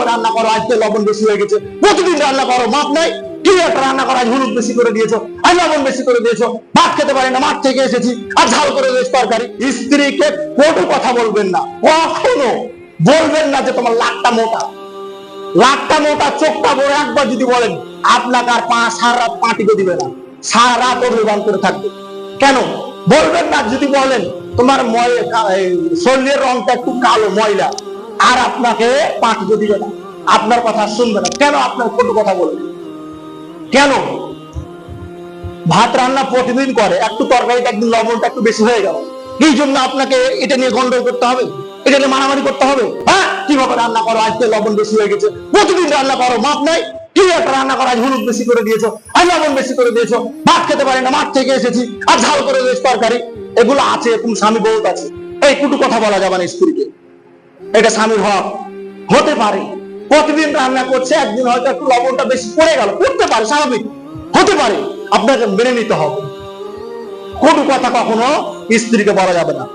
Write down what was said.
কিভাবে রান্না করো, আজকে লবণ বেশি হয়ে গেছে, প্রতিদিন রান্না করো, মাপ নাই, কি একটা রান্না করা, হলুদ বেশি করে দিয়েছো, আর লবণ বেশি করে দিয়েছো, ভাত খেতে পারি না, মাঠ থেকে এসেছি, আর ঝাল করে দিয়েছো তরকারি। স্ত্রীকে কটু কথা বলবেন না, কখনো বলবেন না যে তোমার লাকটা মোটা, লাকটা মোটা, চোখটা বড়। একবার যদি বলেন, আপনাকে আর সারা রাত পাটিকে দিবে না, সারা রাত অভিমান করে থাকবে। কেন বলবেন না? যদি বলেন তোমার শরীরের রংটা একটু কালো, ময়লা, আর আপনাকে পাটিকে দিবে না, আপনার কথা শুনবে না। কেন আপনার কটু কথা বলবে? কেন? ভাত রান্না প্রতিদিন করে, একটু তরকারিটা একদিন লবণটা একটু বেশি হয়ে গেল, এই জন্য আপনাকে এটা নিয়ে গন্ডগোল করতে হবে, এটা নিয়ে মারামারি করতে হবে? হ্যাঁ, কিভাবে রান্না করো, আজকে লবণ বেশি হয়ে গেছে, প্রতিদিন রান্না করো, মাপ নাই, কি একটা রান্না করা, হলুদ বেশি করে দিয়েছো, আর লবণ বেশি করে দিয়েছো, ভাত খেতে পারি না, মাঠ থেকে এসেছি, আর ঝাল করে দিয়েছো তরকারি। এগুলো আছে, এরকম স্বামী বহুত আছে। এই কুটু কথা বলা যাবে না স্ত্রীকে, এটা স্বামীর হক। হতে পারে প্রতিদিন রান্না করছে, একদিন হয়তো একটু লবণটা বেশি পড়ে গেল, করতে পারে, স্বাভাবিক, হতে পারে, আপনাকে মেনে নিতে হবে। কটু কথা কখনো স্ত্রীকে বলা যাবে না।